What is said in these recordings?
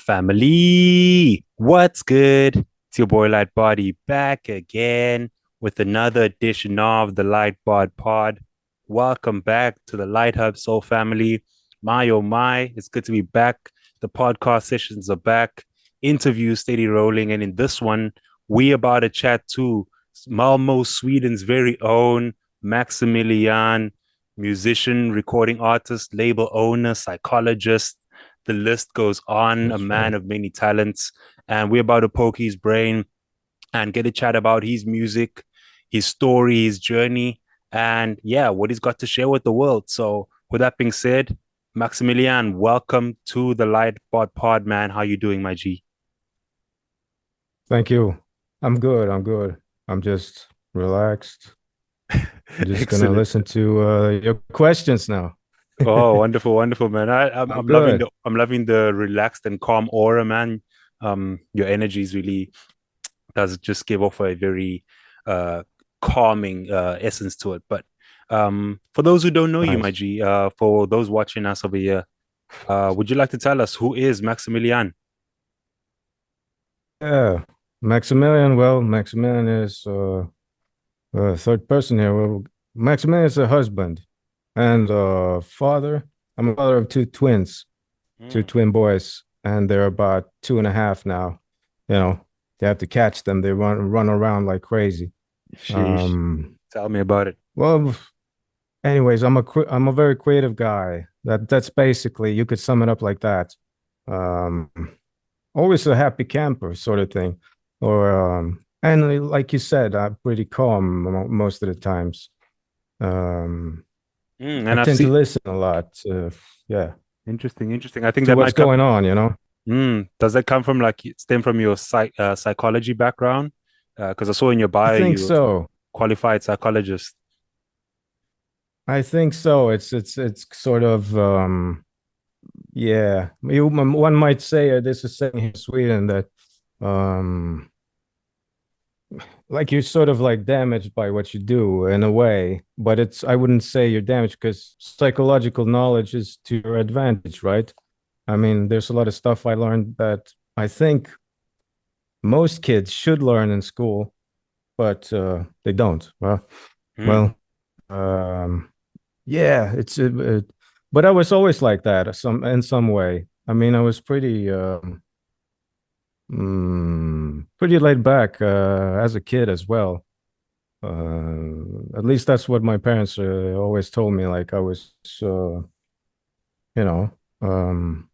Family, what's good? It's your boy Light Body back again with another edition of the Light Bod Pod. Welcome back to the Light Hub Soul family. My oh my, it's good to be back. The podcast sessions are back, interviews steady rolling, and in this one, we about to chat to Malmo, Sweden's very own Maximilian, musician, recording artist, label owner, psychologist. The list goes on, a That's right. man of many talents. And we're about to poke his brain and get a chat about his music, his story, his journey, and yeah, what he's got to share with the world. So, with that being said, Maximilian, welcome to the Light Pod, man. How you doing, my G? Thank you. I'm good. I'm good. I'm just relaxed. I'm just gonna Excellent. listen to your questions now. Oh, wonderful, wonderful, man. I'm I'm loving good. the relaxed and calm aura, man. Your energy is really does just give off a very uh calming essence to it. But for those who don't know you, my Nice. G, for those watching us over here, would you like to tell us who is Maximilian? Yeah. Maximilian, well, Maximilian is third person here. Well, Maximilian is a husband and father. I'm a father of two twins, two Mm, twin boys, and they're about 2.5 now. You know, they have to catch them. They run around like crazy. sheesh. Um, Tell me about it. well, anyways, I'm a very creative guy. That's basically you could sum it up like that. Um, Always a happy camper sort of thing, or and like you said, I'm pretty calm most of the times. Um, I And I've tend to seen listen a lot. Yeah, interesting, interesting. I think to that what's might come. going on, you know. Does that come from like stem from your psychology background? Because I saw in your I bio think you was a so. qualified psychologist. I think so. It's sort of yeah. One might say this is saying in Sweden that um like you're sort of like damaged by what you do in a way, but it's I wouldn't say you're damaged because psychological knowledge is to your advantage, right? I mean, there's a lot of stuff I learned that I think most kids should learn in school, but they don't. Mm. Well, um, yeah, but I was always like that, in some way. I mean, I was pretty laid back as a kid as well. At least that's what my parents always told me. Like I was, you know, um,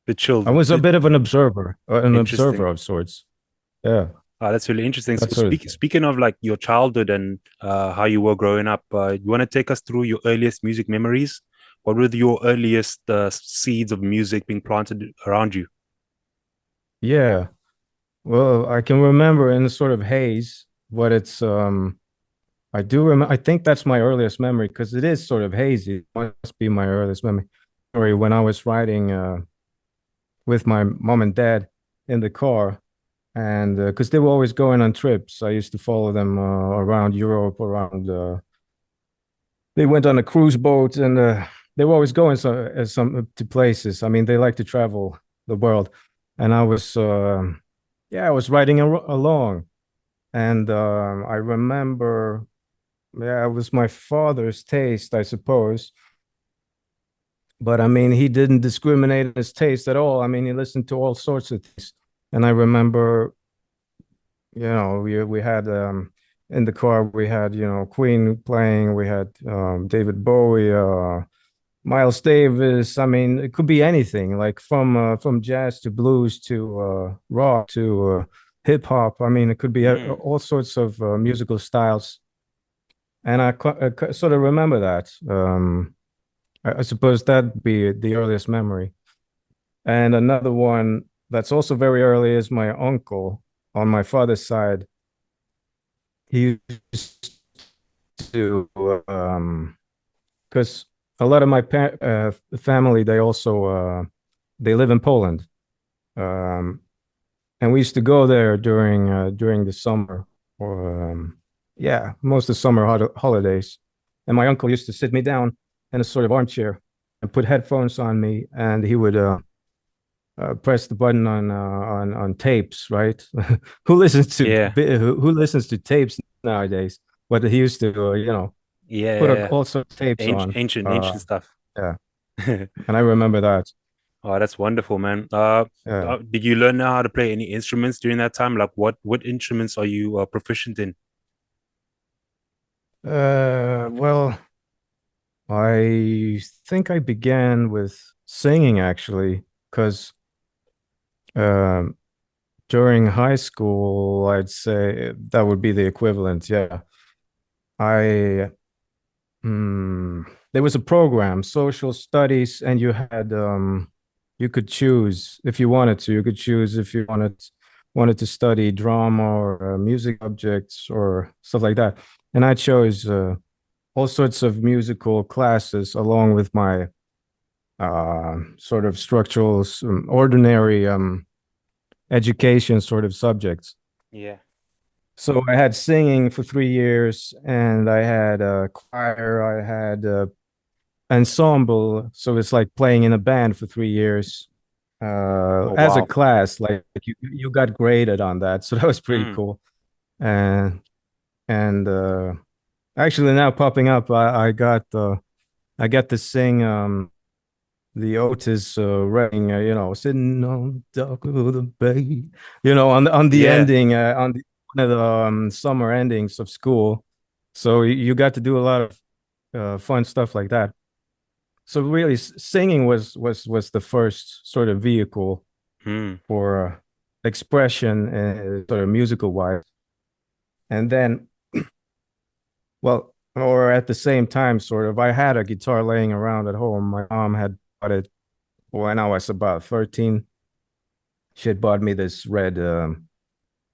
The chill, I was a the bit of an observer interesting. of sorts. Yeah, That's really interesting. that So sort of thing. speaking of like your childhood and how you were growing up, you want to take us through your earliest music memories? What were your earliest seeds of music being planted around you? Yeah. Well, I can remember in a sort of haze what it's. I do remember. I think that's my earliest memory because it is sort of hazy. It must be my earliest memory when I was riding with my mom and dad in the car and because they were always going on trips. I used to follow them around Europe, around. They went on a cruise boat, and they were always going some to places. I mean, they like to travel the world, and yeah, I was riding along, and I remember, yeah, it was my father's taste, I suppose. But I mean, he didn't discriminate in his taste at all. I mean, he listened to all sorts of things, and I remember we had in the car we had Queen playing, we had David Bowie, Miles Davis. I mean, it could be anything, like from jazz to blues to rock to hip hop. I mean, it could be Mm. all sorts of musical styles, and I sort of remember that. I suppose that'd be the earliest memory. And another one that's also very early is my uncle on my father's side. He used to because a lot of my family, they live in Poland, um, and we used to go there during the summer, or yeah, most of the summer holidays. And my uncle used to sit me down in a sort of armchair and put headphones on me, and he would press the button on tapes, right? Who listens to Yeah. who listens to tapes nowadays? But he used to, Yeah, put yeah. all sorts of tapes Ancient, on. ancient stuff. Yeah, and I remember that. Oh, that's wonderful, man. Yeah. Did you learn how to play any instruments during that time? Like what instruments are you proficient in? Well, I think I began with singing actually, because um, during high school, I'd say that would be the equivalent. Yeah, I Hmm. There was a program, social studies, and you could choose if you wanted to. You could choose if you wanted to study drama or music subjects or stuff like that. And I chose all sorts of musical classes along with my sort of structural, ordinary education sort of subjects. Yeah. So I had singing for 3 years, and I had choir, I had ensemble. So it's like playing in a band for 3 years Oh, as a wow. class. Like you got graded on that, so that was pretty Mm. cool. And and actually now popping up, I got to sing the Otis Redding, sitting on the dock of the bay, on the Yeah. ending, on the one of the summer endings of school. So you got to do a lot of fun stuff like that. So really, singing was the first sort of vehicle Mm. for expression, sort of musical wise. And then, well, or at the same time, sort of, I had a guitar laying around at home. My mom had bought it when I was about 13. She had bought me this red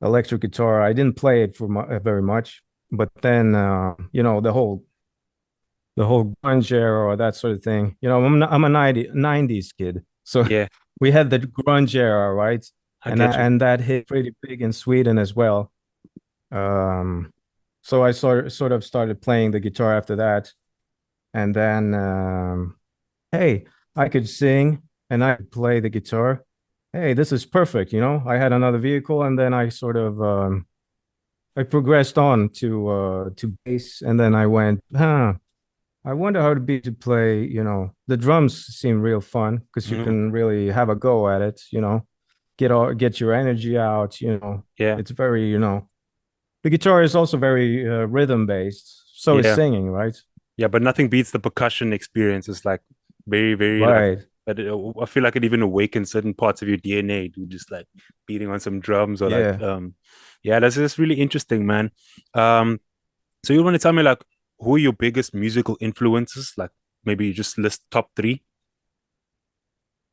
electric guitar. I didn't play it for very much, but then the whole grunge era or that sort of thing. I'm a 90s kid, so Yeah, we had the grunge era, right? I And get that, you. and that hit pretty big in Sweden as well. Um, so I sort of started playing the guitar after that, and then hey, I could sing and I could play the guitar. Hey, this is perfect. I had another vehicle, and then I sort of I progressed on to bass, and then I went, I wonder how it'd be to play, the drums seem real fun because you Mm. can really have a go at it, get your energy out. Yeah, It's very, the guitar is also very rhythm based. So is yeah, singing, right? yeah. But nothing beats the percussion experience. It's like very, very like. Right. But I feel like it even awakens certain parts of your DNA to just like beating on some drums or like Yeah. yeah, that's just really interesting, man. Um, so you want to tell me like who are your biggest musical influences? Like maybe you just list top three,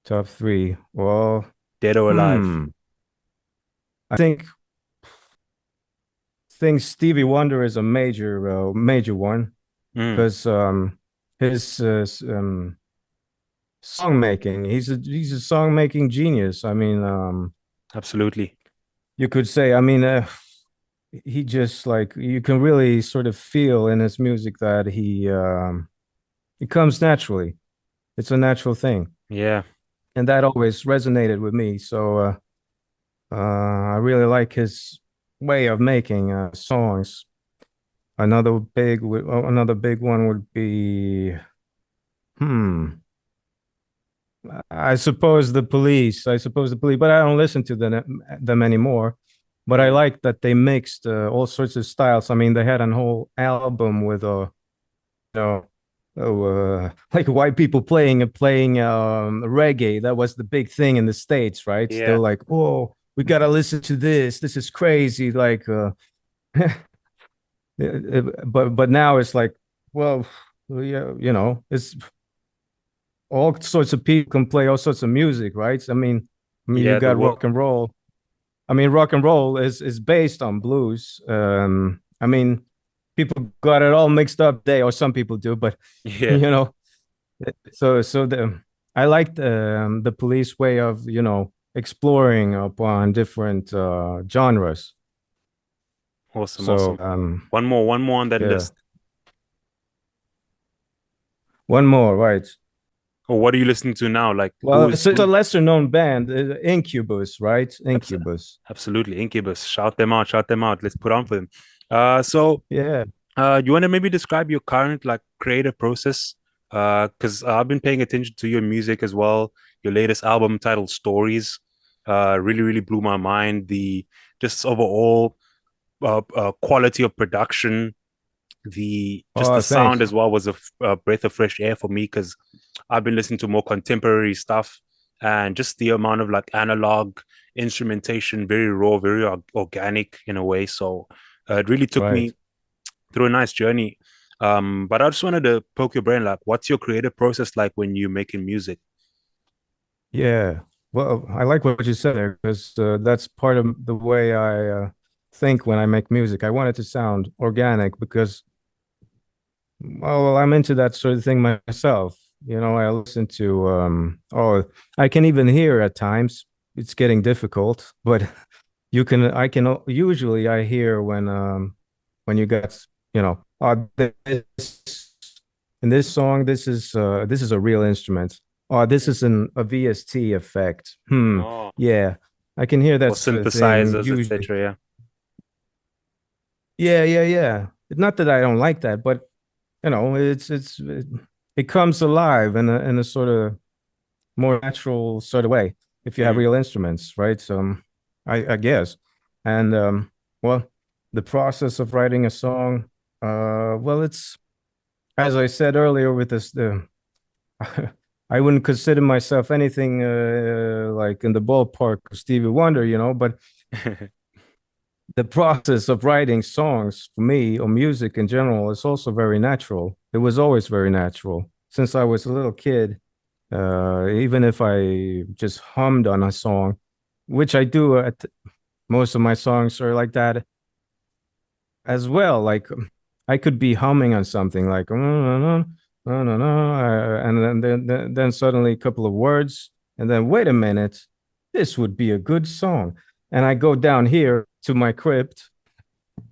Top three. Well, dead or alive. hmm. I think Stevie Wonder is a major one Mm, because his song making. He's a song making genius. I mean, absolutely. you could say. I mean, he just like you can really sort of feel in his music that it comes naturally. It's a natural thing, Yeah. and that always resonated with me. So I really like his way of making songs. Another big one would be hmm. I suppose the police, but I don't listen to them anymore. But I Mm, like that they mixed all sorts of styles. I mean, they had a whole album with know, like white people playing reggae. That was the big thing in the States, right? They yeah. were like, "Whoa, we gotta listen to this. This is crazy." Like, but now it's like, well, yeah, it's all sorts of people can play all sorts of music, right? I mean, you Yeah. The got world. rock and roll. I mean, rock and roll is based on blues. I mean, people got it all mixed up today, or some people do, but Yeah. you know, so I liked the police way of exploring upon different genres. Awesome. So Awesome. One more on that yeah, list. one more, right? Or what are you listening to now? Like Well, who's it's a who's lesser known band, Incubus, right? abs- Incubus. absolutely Incubus. Shout them out, shout them out. Let's put on for them. So Yeah. you want to maybe describe your current like creative process? Because I've been paying attention to your music as well. Your latest album titled Stories, really, really blew my mind. The just overall quality of production, the just Oh, the sound thanks. as well was a breath of fresh air for me because I've been listening to more contemporary stuff and just the amount of like analog instrumentation, very raw, very organic in a way. So it really took Right. me through a nice journey. But I just wanted to poke your brain, like, what's your creative process like when you're making music? Yeah. Well, I like what you said there because that's part of the way I think when I make music. I want it to sound organic because, well, I'm into that sort of thing myself. You know, I listen to, I can even hear at times it's getting difficult, but I can usually I hear when you got, this in this song, this is a real instrument. Oh, this is a VST effect. Oh, Yeah. I can hear or that sort of thing synthesizers, usually. etc. Yeah. Yeah, yeah, yeah. Not that I don't like that, but it comes alive in a sort of more natural sort of way if you have Mm. real instruments, right? I guess. And well, the process of writing a song, well, it's as I said earlier with this, the I wouldn't consider myself anything like in the ballpark of Stevie Wonder, but the process of writing songs for me or music in general is also very natural. It was always very natural since I was a little kid. Even if I just hummed on a song, which I do most of my songs are like that as well. Like I could be humming on something like no, no, no, no, and then suddenly a couple of words, and then wait a minute, this would be a good song. And I go down here to my crypt,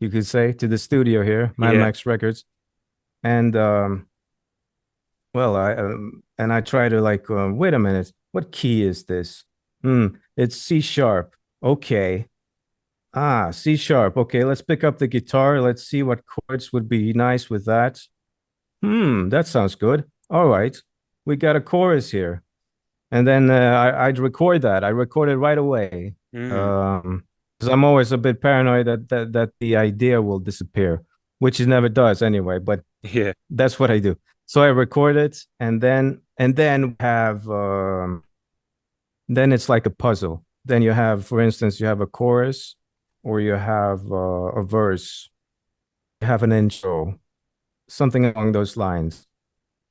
you could say, to the studio here, Mad Yeah. Max Records, and well, I try to like, wait a minute, what key is this? It's C sharp. Okay. Ah, C sharp. Okay, let's pick up the guitar. Let's see what chords would be nice with that. That sounds good. All right, we got a chorus here, and then I'd record that. I record it right away. Mm. Because I'm always a bit paranoid that the idea will disappear, which it never does anyway. But Yeah. that's what I do. So I record it, and then have then it's like a puzzle. Then you have, for instance, you have a chorus, or you have a verse, you have an intro, something along those lines.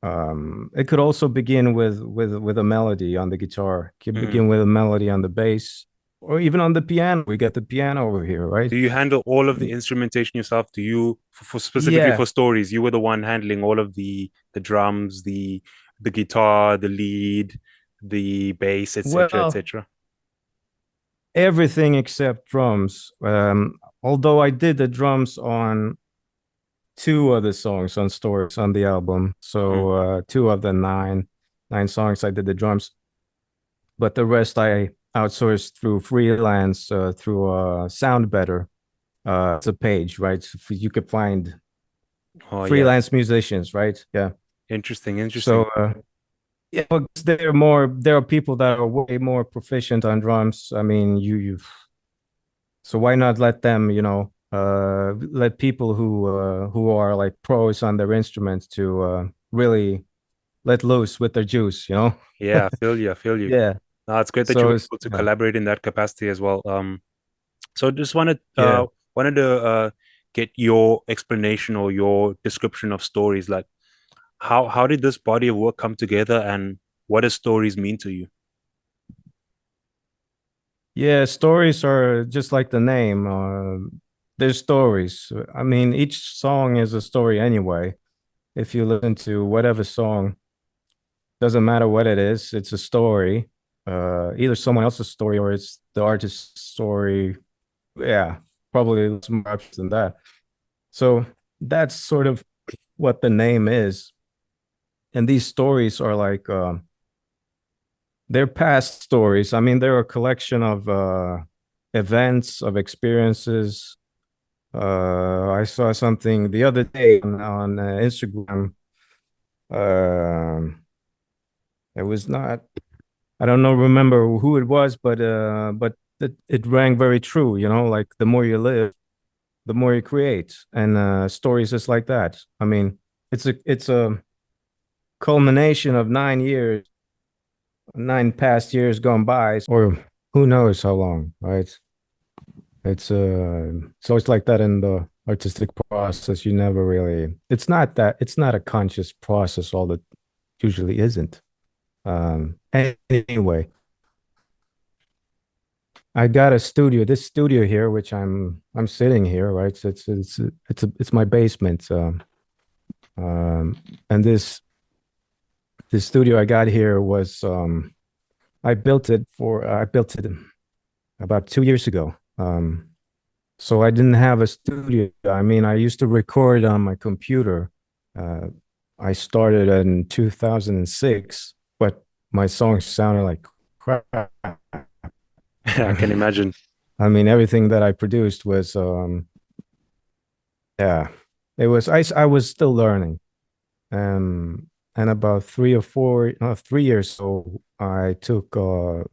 It could also begin with a melody on the guitar. It could Mm. begin with a melody on the bass, or even on the piano. We get the piano over here, right? Do you handle all of the instrumentation yourself? Do you, for specifically Yeah. for stories, you were the one handling all of the drums, the guitar, the lead, the bass, etc., Well, etc. everything except drums. Although I did the drums on two of the songs on Stories on the album. Mm. So two of the nine songs I did the drums, but the rest I outsourced through freelance through Sound Better. It's a page, right? So you could find Oh yeah, freelance musicians, right? Yeah. interesting, interesting. So yeah, but there are people that are way more proficient on drums. I mean, you so why not let them, let people who are like pros on their instruments to really let loose with their juice? Yeah, I feel you. I feel you. Yeah. No, it's great that you So were it's able to yeah, collaborate in that capacity as well. So just yeah. wanted to get your explanation or your description of stories. Like, how did this body of work come together, and what does stories mean to you? Yeah, stories are just like the name. They're stories. I mean, each song is a story anyway. If you listen to whatever song, doesn't matter what it is, it's a story. Either someone else's story or it's the artist's story. Yeah, probably it's more options than that. So that's sort of what the name is. And these stories are like they're past stories. I mean, they're a collection of events, of experiences. I saw something the other day on Instagram. Um, it was not, I don't know, remember who it was, but it rang very true. You know, like the more you live, the more you create, and stories just like that. I mean, it's a culmination of 9 years, 9 past years gone by, or who knows how long, right? It's always like that in the artistic process. You never really, it's not a conscious process, all that usually isn't. Anyway, I got a studio, this studio here, which I'm sitting here, right? So it's my basement. Um, and this studio I got here was I built it about 2 years ago. So I didn't have a studio. I mean, I used to record on my computer. Uh, I started in 2006, but my songs sounded like crap. I can imagine. I mean, everything that I produced was, yeah, I was still learning. And about 3 years ago, I took, or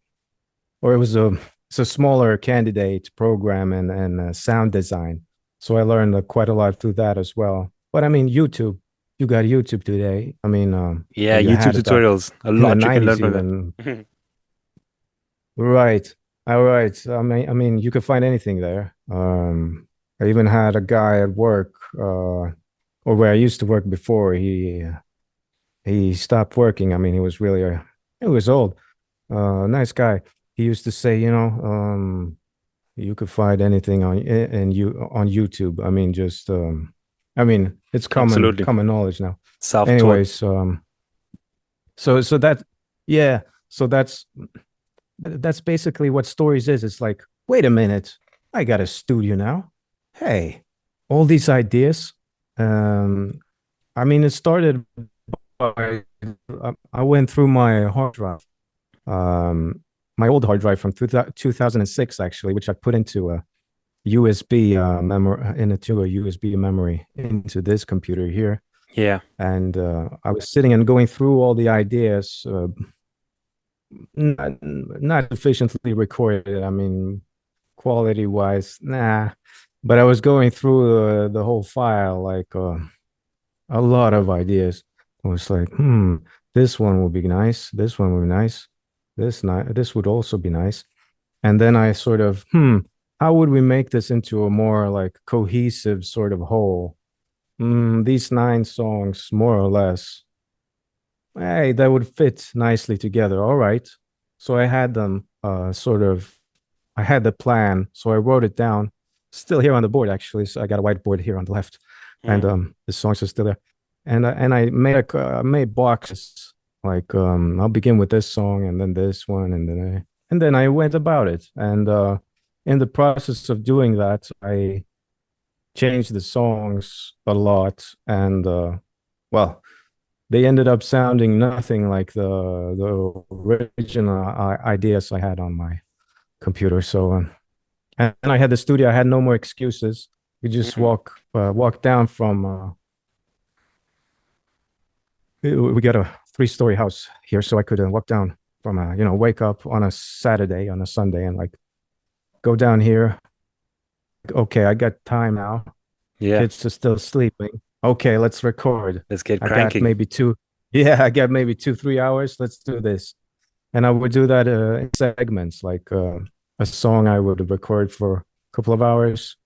it's a smaller candidate program and sound design. So I learned quite a lot through that as well. But I mean, you got YouTube today. I mean, Yeah, or you YouTube had it back tutorials, a in the lot you can learn 90s from even. that. Right. All right. I mean, you could find anything there. I even had a guy at work, or where I used to work before. He stopped working. I mean, he was old. Nice guy. He used to say, you could find anything on YouTube. I mean, just I mean, it's Absolutely. common knowledge now. Self-taught. Anyways, so that yeah, so that's basically what stories is. It's like, wait a minute, I got a studio now. Hey, all these ideas. Um, I mean, it started by I went through my hard drive, um, my old hard drive from 2006, actually, which I put into a USB memory into a USB memory into this computer here, Yeah. and I was sitting and going through all the ideas, not sufficiently recorded. I mean, quality wise, nah. But I was going through the whole file, like a lot of ideas. I was like, this one would be nice. This one would be nice. This would also be nice. And then I sort of, how would we make this into a more like cohesive sort of whole? These 9 songs, more or less, hey, that would fit nicely together. All right. So I had them I had the plan. So I wrote it down, still here on the board, actually. So I got a whiteboard here on the left, and Mm. the songs are still there. And I made boxes, like I'll begin with this song and then this one, and then I went about it. And in the process of doing that, I changed the songs a lot, and well, they ended up sounding nothing like the original ideas I had on my computer. So and I had the studio. I had no more excuses. We just Mm. walk down from. We got a 3-story house here, so I could walk down from wake up on a Saturday, on a Sunday, and like go down here. Okay, I got time now. Yeah. Kids are still sleeping. Okay, let's record. Let's get I got cranking. maybe two. Yeah, I got maybe 2-3 hours. Let's do this. And I would do that in segments, like a song I would record for a couple of hours,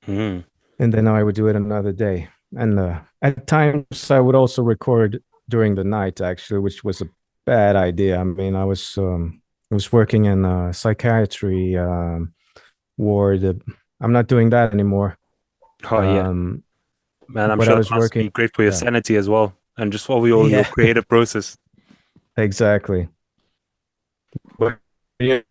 Mm. and then I would do it another day. And at times I would also record during the night, actually, which was a bad idea. I mean, I was working in a psychiatry ward. I'm not doing that anymore. Oh yeah. Um, Man, I'm but I sure that was must be working. great for your Yeah, sanity as well. And just for your yeah, creative process. exactly. But you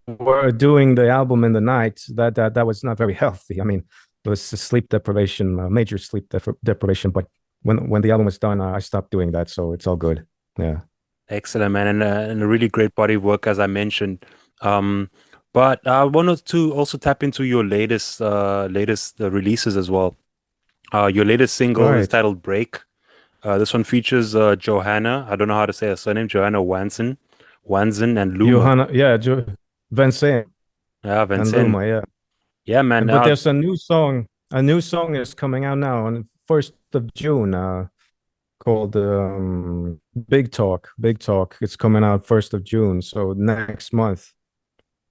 we're doing the album in the night. That was not very healthy. I mean, it was sleep deprivation, major sleep deprivation. But when the album was done, I stopped doing that, so it's all good. Yeah. Excellent, man, and a really great body of work, as I mentioned. Um, but I wanted to also tap into your latest releases as well. Your latest single is Right. titled "Break." This one features Johanna. I don't know how to say her surname. Johanna Wanzen, and Luma. Johanna, yeah, Vincent Yeah, and Vincent. Luma, yeah. Yeah, man. And but there's a new song is coming out now on 1st of June, called Big Talk. Big Talk. It's coming out 1st of June, so next month.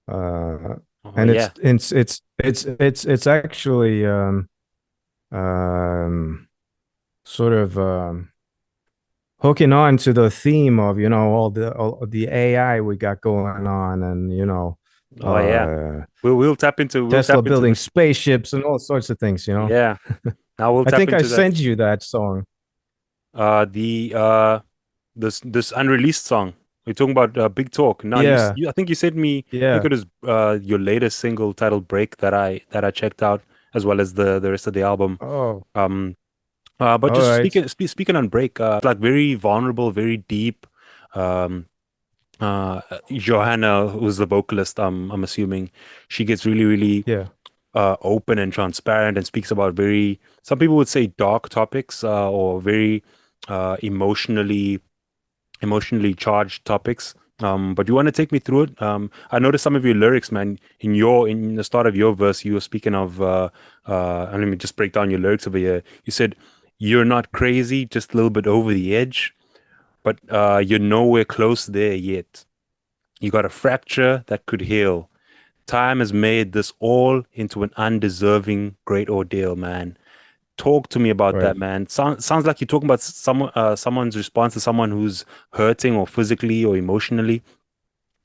Uh, Oh and yeah. it's actually um sort of hooking on to the theme of, all the AI we got going on, and Oh yeah. We'll Tesla tap into building the spaceships and all sorts of things. yeah. Now we'll I tap think I into that. sent you that song. The this unreleased song. We're talking about Big Talk. Now Yeah, I think you sent me. I think yeah. it was your latest single titled "Break" that I checked out, as well as the rest of the album. Oh, Um, but all just right. speaking on Break, it's like very vulnerable, very deep. Um, Johanna, who's the vocalist, I'm assuming, she gets really Yeah, open and transparent and speaks about very, some people would say dark topics, or very emotionally charged topics. But you want to take me through it? I noticed some of your lyrics, man. In the start of your verse, you were speaking of. And let me just break down your lyrics over here. You said, "You're not crazy, just a little bit over the edge, but you're nowhere close there yet. You got a fracture that could heal. Time has made this all into an undeserving great ordeal, man." Talk to me about that, right. man. Sounds like you're talking about someone's response to someone who's hurting or physically or emotionally,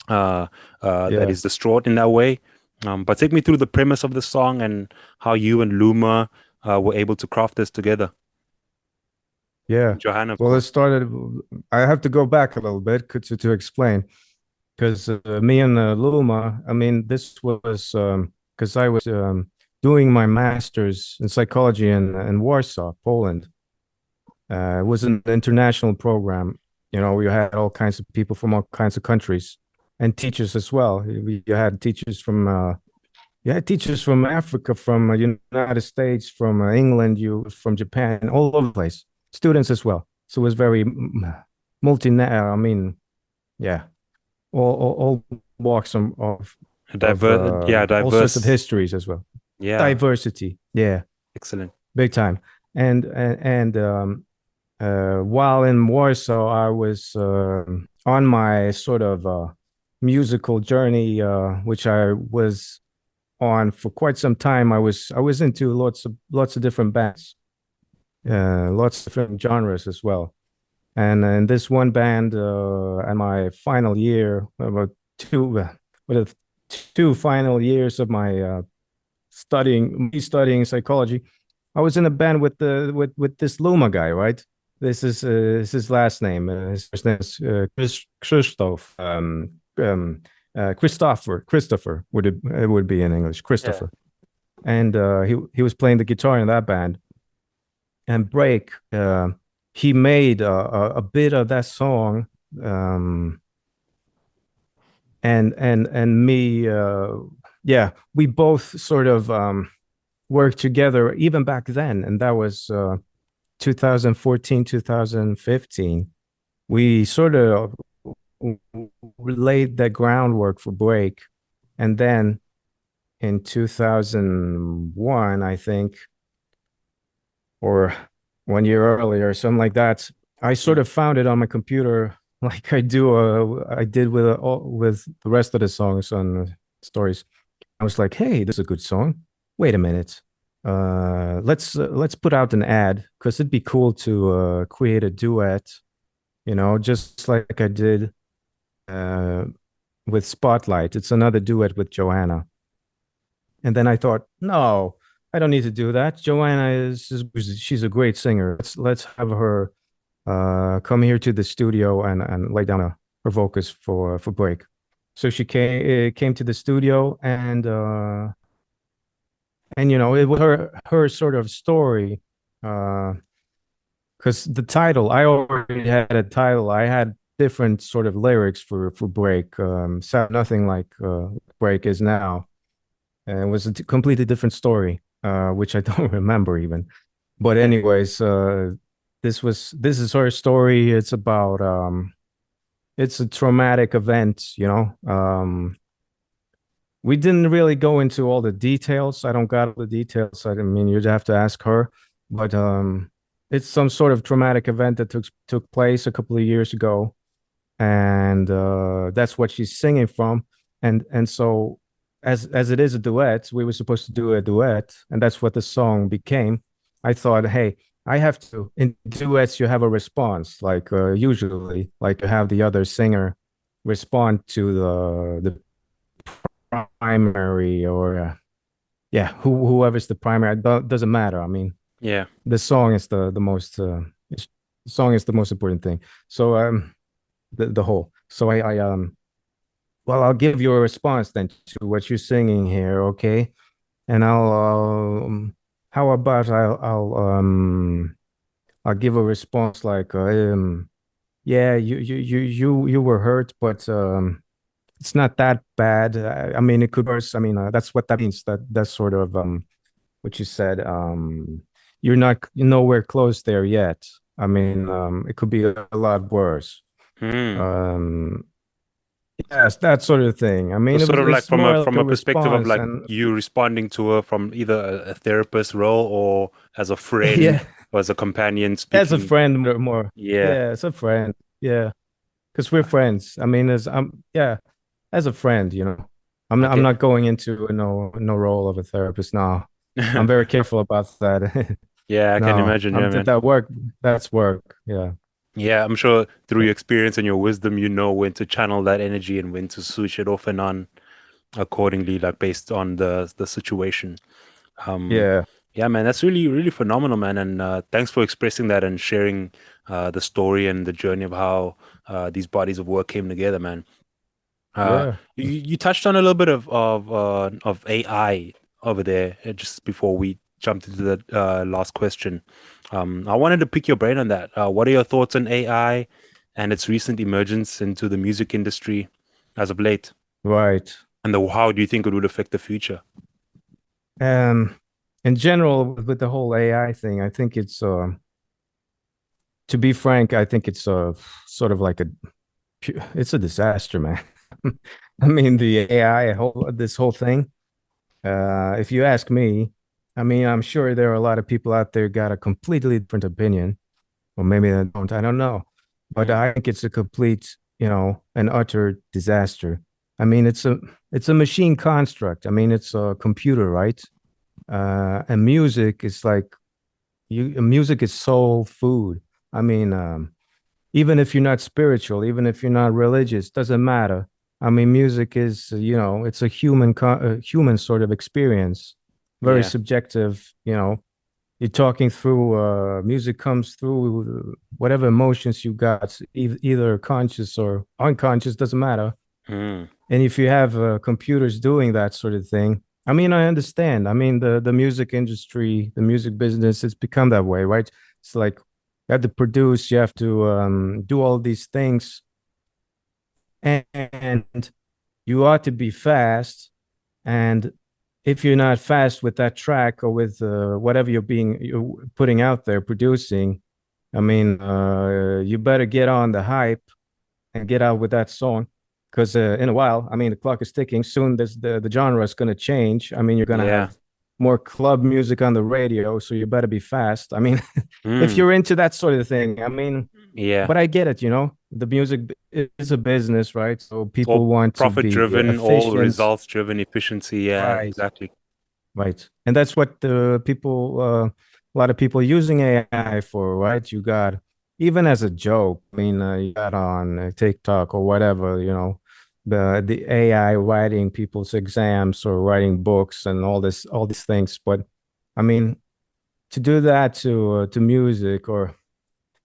uh, that Yeah, is distraught in that way. But take me through the premise of the song and how you and Luma were able to craft this together. yeah. Johanna, of Well, it course. started. I have to go back a little bit to explain, because me and Luma. I mean, this was because I was doing my master's in psychology in Warsaw, Poland. It was an international program. We had all kinds of people from all kinds of countries, and teachers as well. You had teachers from Africa, from United States, from England, from Japan, all over the place. Students as well. So it was very multi. I mean, yeah, all walks of Yeah, all sorts of diverse. histories as well. Yeah, Diversity, yeah, excellent. big time. And while in Warsaw, I was on my sort of musical journey, which I was on for quite some time. I was into lots of different bands, lots of different genres as well. And in this one band, at my final year, about with the two final years of my studying psychology, I was in a band with this Luma guy, right? This is his last name. His first name is Christoph. Christopher would be in English. Yeah. Christopher, and he was playing the guitar in that band. And Break, he made a bit of that song, um, and me. Yeah, we both sort of worked together even back then, and that was 2014, 2015. We sort of laid the groundwork for Break, and then in 2001, I think, or 1 year earlier, something like that, I sort Mm. of found it on my computer, like I did with the rest of the songs on stories. I was like, hey, this is a good song. Wait a minute. Let's put out an ad, because it'd be cool to create a duet, just like I did uh, with Spotlight. It's another duet with Joanna. And then I thought, no, I don't need to do that. Joanna she's a great singer. Let's have her come here to the studio and lay down her vocals for Break. So she came to the studio, and it was her sort of story, because the title, I already had a title. I had different sort of lyrics for Break. Sound nothing like Break is now. And it was a completely different story, which I don't remember even. But anyways, this is her story. It's about it's a traumatic event, you know. We didn't really go into all the details. I don't got all the details. I mean, you'd have to ask her. But it's some sort of traumatic event that took place a couple of years ago, and that's what she's singing from. And so, as it is a duet, we were supposed to do a duet, and that's what the song became. I thought, hey, I have to in duets you have a response, like usually, like you have the other singer respond to the primary or yeah, whoever's the primary. Doesn't matter. I mean, Yeah. the song is the most the song is the most important thing. So the whole. So I well, I'll give you a response then to what you're singing here, okay? And how about I'll give a response like yeah, you were hurt, but it's not that bad. I mean, it could be worse. I mean, that's what that means. That's sort of what you said. You're nowhere close there yet. I mean, it could be a lot worse. Hmm. Um, yes, that sort of thing. I So mean, sort of like it's more like from a a perspective of response, like and you responding to her from either a therapist role or as a friend yeah, or as a companion as a speaking. friend more. Yeah. Yeah, as a friend. Yeah, because we're friends. I mean, as yeah, as a friend, you know. I'm Okay. not going into no role of a therapist now. I'm very careful about that. Yeah, I can No, imagine. Yeah, man. that work. That's work. Yeah, Yeah, I'm sure through your experience and your wisdom, you know when to channel that energy and when to switch it off and on accordingly, like based on the situation. Um, yeah, yeah, man, that's really, really phenomenal, man. And thanks for expressing that and sharing the story and the journey of how these bodies of work came together, man. yeah. You touched on a little bit of AI over there just before we jumped into the last question. I wanted to pick your brain on that. What are your thoughts on AI and its recent emergence into the music industry as of late? Right. And how do you think it would affect the future? Um, in general, with the whole AI thing, I think to be frank, I think it's sort of like it's a disaster, man. I mean, the AI this whole thing. If you ask me, I mean, I'm sure there are a lot of people out there got a completely different opinion, or maybe they don't. I don't know, but Mm, I think it's a complete, you know, an utter disaster. I mean, it's a machine construct. I mean, it's a computer, right? And music is like music is soul food. I mean, even if you're not spiritual, even if you're not religious, doesn't matter. I mean, music is, you know, it's a human sort of experience, very yeah. subjective. You know, you're talking through. Music comes through whatever emotions you got, either conscious or unconscious, doesn't matter. Mm, And if you have computers doing that sort of thing, I mean, I understand. I mean, the music industry, the music business, it's become that way, right? It's like you have to produce, you have to do all these things, and you ought to be fast. And if you're not fast with that track or with whatever you're putting out there, producing, I mean, you better get on the hype and get out with that song because in a while, I mean, the clock is ticking. Soon, the genre is going to change. I mean, you're going to yeah. have more club music on the radio, so you better be fast. I mean, if Mm, you're into that sort of thing, I mean, yeah. but I get it. You know, the music is a business, right? So It's people all want to profit be driven, all efficient, results driven, efficiency. Yeah, right? exactly. Right. And that's what the people, a lot of people using AI for, right? You got, even as a joke, I mean, you got on TikTok or whatever, you know, the AI writing people's exams or writing books and all these things. But I mean, to do that to music or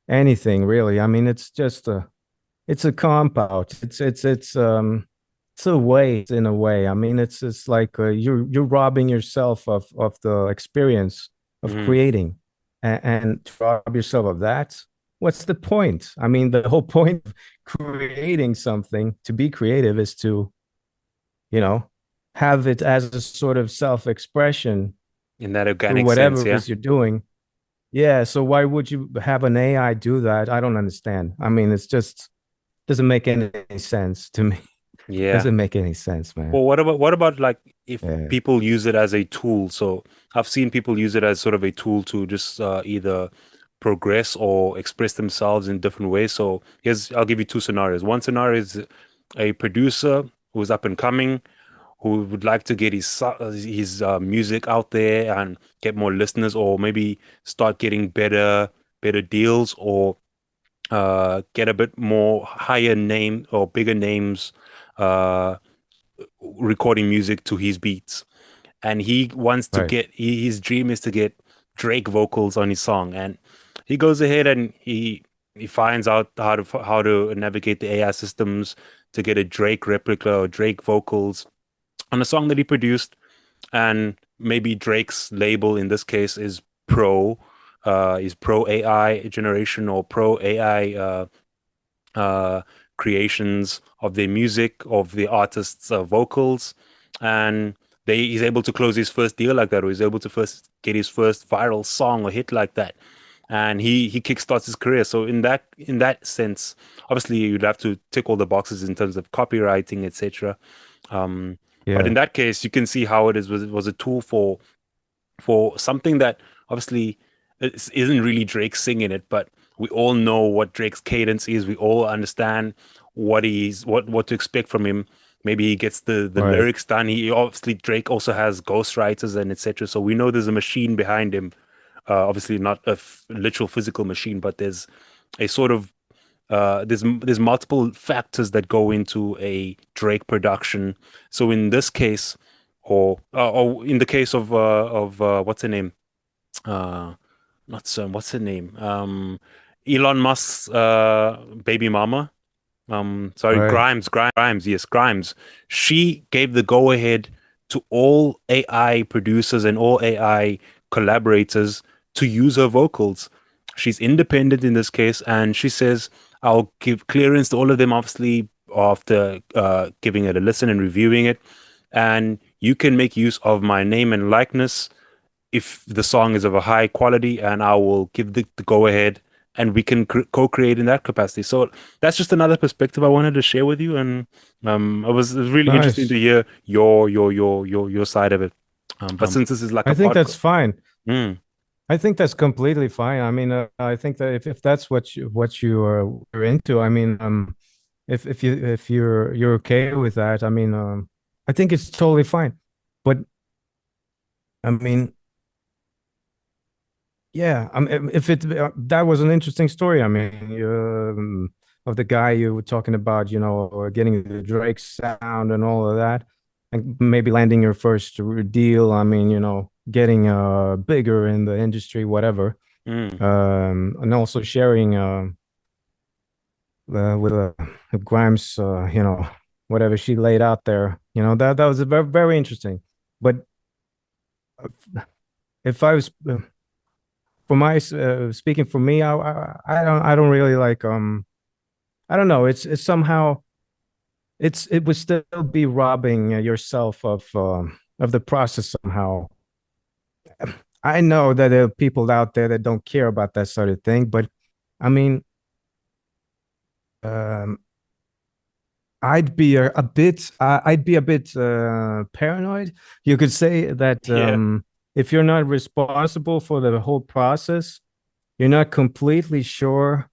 anything really, I mean, it's a comp out. It's a waste in a way. I mean, it's like you're robbing yourself of the experience of Mm, creating, and to rob yourself of that. what's the point? I mean, the whole point of creating something to be creative is to, you know, have it as a sort of self-expression in that through organic sense, whatever it yeah. is you're doing. Yeah, so why would you have an AI do that? I don't understand. I mean, it's just doesn't make any sense to me. Yeah. Doesn't make any sense, man. Well, what about like if Yeah, people use it as a tool? So I've seen people use it as sort of a tool to just either progress or express themselves in different ways. So I'll give you two scenarios. One scenario is a producer who's up and coming, who would like to get his music out there and get more listeners, or maybe start getting better deals, or get a bit more higher name or bigger names uh, recording music to his beats. And he wants to right, get his dream is to get Drake vocals on his song. And he goes ahead and he finds out how to navigate the AI systems to get a Drake replica or Drake vocals on a song that he produced. And maybe Drake's label in this case is pro AI generation or pro AI uh, creations of their music, of the artist's vocals, and he's able to close his first deal like that, or he's able to first get his first viral song or hit like that, and he kickstarts his career. So in that sense, obviously you'd have to tick all the boxes in terms of copywriting, etc. Um, but in yeah, that case, you can see how it was a tool for something that obviously isn't really Drake singing it, but we all know what Drake's cadence is. We all understand what to expect from him. Maybe he gets the right. lyrics done. He obviously Drake also has ghostwriters and etc. So we know there's a machine behind him. Obviously not a literal physical machine, but there's a sort of there's multiple factors that go into a Drake production. So in this case, or in the case of what's her name? Uh, Not so. What's her name? Elon Musk's baby mama. Sorry, Right. Grimes, yes, Grimes. She gave the go ahead to all AI producers and all AI collaborators to use her vocals. She's independent in this case, and she says, I'll give clearance to all of them, obviously, after giving it a listen and reviewing it. And you can make use of my name and likeness if the song is of a high quality, and I will give the go ahead, and we can co-create in that capacity. So that's just another perspective I wanted to share with you, and it was really interesting to Nice. hear your side of it. But since this is like a I think podcast, that's fine. mm, I think that's completely fine. I mean, I think that if that's what you are into, I mean, if you're okay with that, I mean, I think it's totally fine. But I mean, yeah, if it that was an interesting story. I mean, of the guy you were talking about, getting the Drake sound and all of that, and maybe landing your first deal. I mean, getting bigger in the industry, whatever. mm. And also sharing with Grimes, whatever she laid out there. That was very very interesting. But if I was for my speaking for me, I don't really like I don't know. It's somehow it would still be robbing yourself of the process somehow. I know that there are people out there that don't care about that sort of thing, but I mean, um, I'd be a bit paranoid. You could say that Yeah. if you're not responsible for the whole process, you're not completely sure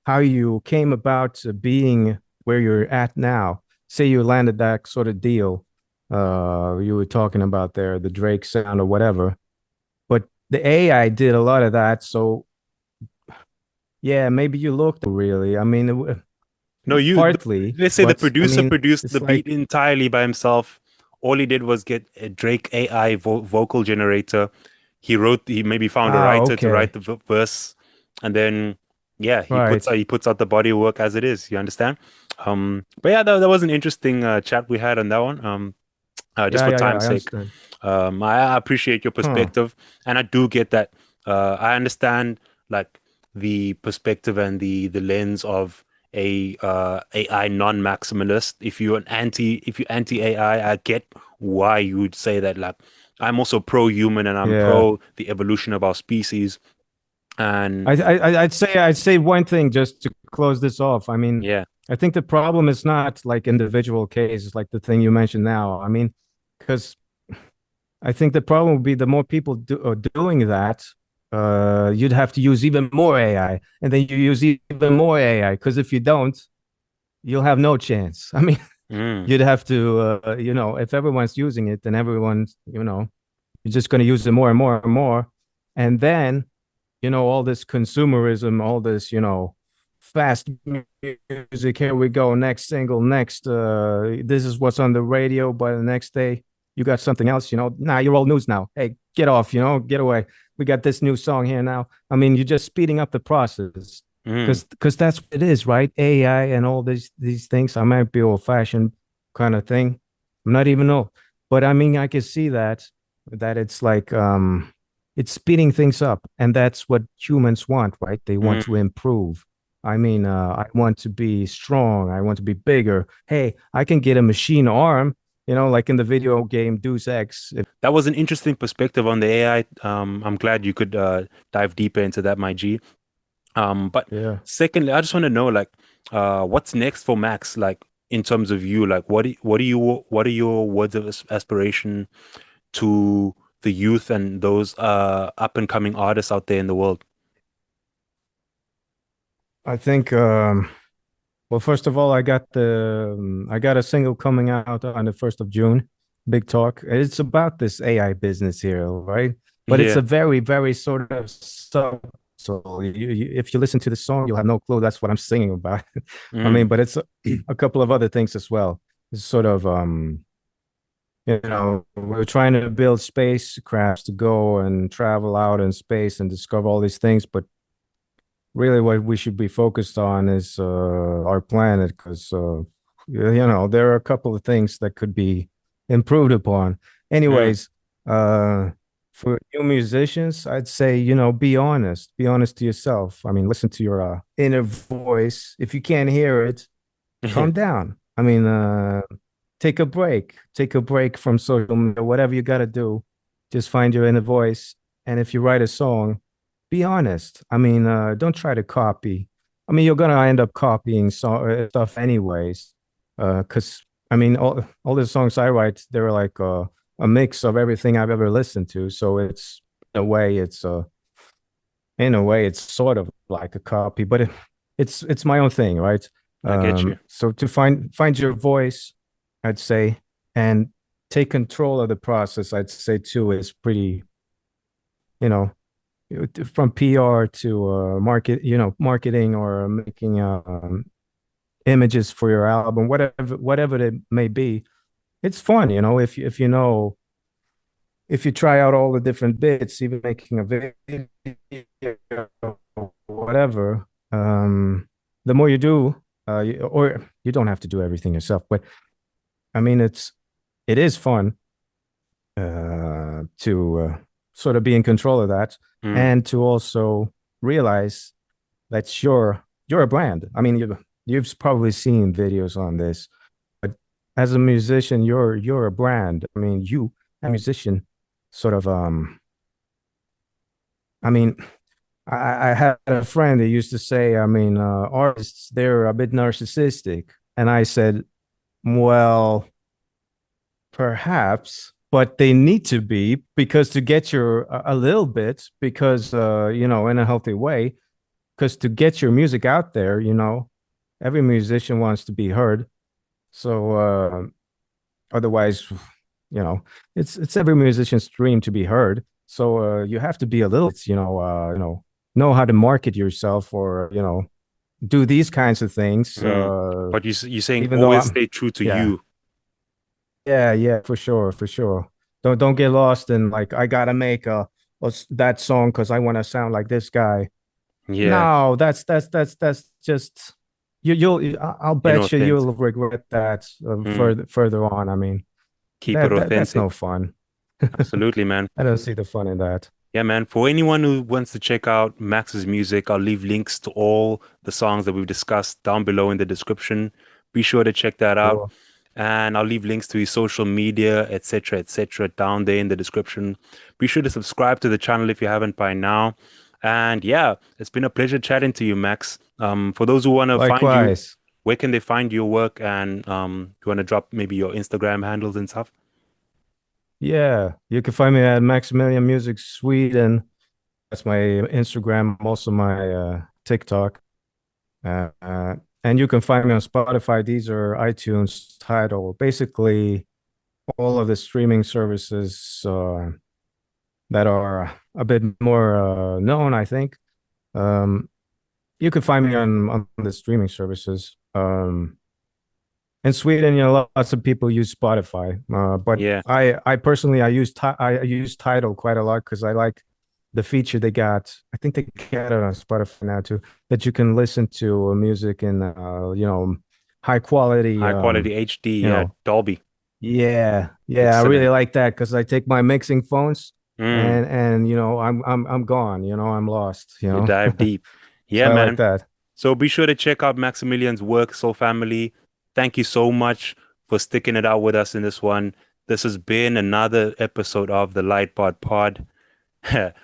how you came about being where you're at now. Say you landed that sort of deal you were talking about there, the Drake sound or whatever. But the AI did a lot of that. So yeah, maybe you looked really. I mean, No, partly, let's say the but I producer mean, produced the it's beat like, entirely by himself. All he did was get a Drake AI vocal generator. He maybe found a writer to write okay, the verse, and then yeah, right. he puts out the body of work as it is. You understand? But yeah, that was an interesting chat we had on that one. Just Yeah, for yeah, yeah, time's I sake. understand. I appreciate your Huh. perspective, and I do get that. I understand like the perspective and the lens of a AI non-maximalist. If you're anti AI, I get why you would say that. Like, I'm also pro-human and I'm Yeah. pro the evolution of our species. And I'd say one thing just to close this off. I mean, yeah. I think the problem is not like individual cases like the thing you mentioned now. I mean, because I think the problem would be the more people are doing that, you'd have to use even more AI, and then you use even more AI. Because if you don't, you'll have no chance. I mean, Mm, you'd have to, if everyone's using it, then everyone's, you're just going to use it more and more and more, and then all this consumerism, all this, fast music. Here we go, next single, next. This is what's on the radio. By the next day, you got something else. Nah, you're old news now. Hey, get off. Get away. We got this new song here now. I mean, you're just speeding up the process mm, because that's what it is, right? AI and all these things. I might be old fashioned kind of thing. I'm not even old, but I mean, I can see that it's like it's speeding things up, and that's what humans want, right? They want to mm. improve. I mean, I want to be strong. I want to be bigger. Hey, I can get a machine arm, like in the video game Deus Ex. That was an interesting perspective on the AI. I'm glad you could dive deeper into that, my G. But Yeah. secondly, I just want to know, like, what's next for Max? Like, in terms of you, like, what are your words of aspiration to the youth and those up and coming artists out there in the world? I think, well, first of all, I got a single coming out on the 1st of June. Big Talk. It's about this AI business here, right? But it's Yeah. a very, very sort of subtle. So if you listen to the song, you'll have no clue that's what I'm singing about. I mean, Mm, but it's a couple of other things as well. It's sort of we're trying to build spacecrafts to go and travel out in space and discover all these things, but really what we should be focused on is our planet, because there are a couple of things that could be improved upon. mm, Anyways, for new musicians, I'd say, be honest to yourself. I mean, listen to your inner voice. If you can't hear it, calm down. I mean, take a break from social media, whatever you got to do. Just find your inner voice, and if you write a song, be honest. I mean, don't try to copy. I mean, you're gonna end up copying stuff anyways. Because I mean, all the songs I write, they're like a mix of everything I've ever listened to. So in a way, it's sort of like a copy, but it's my own thing, right? I get you. So to find your voice, I'd say, and take control of the process, I'd say too, is pretty, you know, from PR to marketing or making images for your album, whatever it may be. It's fun, if you try out all the different bits, even making a video, whatever. The more you do, or you don't have to do everything yourself, but I mean, it is fun to sort of be in control of that, Mm, and to also realize that you're a brand. I mean, you've probably seen videos on this, but as a musician, you're a brand. I mean, you, a musician, sort of I mean, I had a friend that used to say, I mean, artists, they're a bit narcissistic. And I said, well, perhaps, but they need to be, because to get your a little bit, because in a healthy way, because to get your music out there, every musician wants to be heard. So otherwise, you know, it's every musician's dream to be heard. So you have to be a little, know how to market yourself, or do these kinds of things. mm. But you're saying Even though always I'm, stay true to yeah, you. yeah, for sure, for sure. Don't get lost in like I gotta make that song because I want to sound like this guy. Yeah. No, that's just I'll bet you Inauthentic. you'll regret that Mm. further on. I mean, Keep it that's authentic. no fun. Absolutely, man. I don't see the fun in that. Yeah, man. For anyone who wants to check out Max's music, I'll leave links to all the songs that we've discussed down below in the description. Be sure to check that out. Cool. And I'll leave links to his social media, etc., down there in the description. Be sure to subscribe to the channel if you haven't by now. And yeah, it's been a pleasure chatting to you, Max. For those who want to find you, Likewise. where can they find your work? And you want to drop maybe your Instagram handles and stuff? Yeah, you can find me at Maximilian Music Sweden. That's my Instagram, also my TikTok. And you can find me on Spotify, Deezer, iTunes, Tidal, basically all of the streaming services that are a bit more known, I think. Um, you can find me on the streaming services. In Sweden, lots of people use Spotify, but Yeah, I personally I use Tidal quite a lot because I like the feature they got. I think they got it on Spotify now too, that you can listen to music in high quality. high quality HD. You Yeah, know, Dolby. yeah, I really Excellent. like that because I take my mixing phones Mm, and I'm gone. I'm lost. you dive deep. So Yeah, I like man. that. So be sure to check out Maximilian's work, Soul Family. Thank you so much for sticking it out with us in this one. This has been another episode of the Lightbot Pod.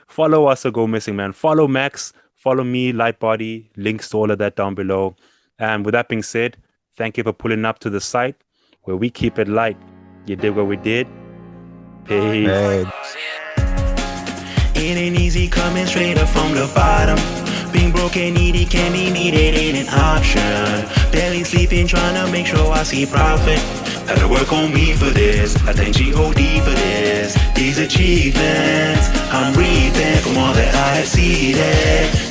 Follow us or go missing, man. Follow Max, follow me, Lightbody. Links to all of that down below. And with that being said, thank you for pulling up to the site where we keep it light. You did what we did. Peace. Hey, It ain't easy coming straight up from the bottom. Being broke and needy can be needed, ain't an option. Barely sleeping, trying to make sure I see profit. Gotta work on me for this. I thank G.O.D. for this. These achievements, I'm breathing from all that I have seeded.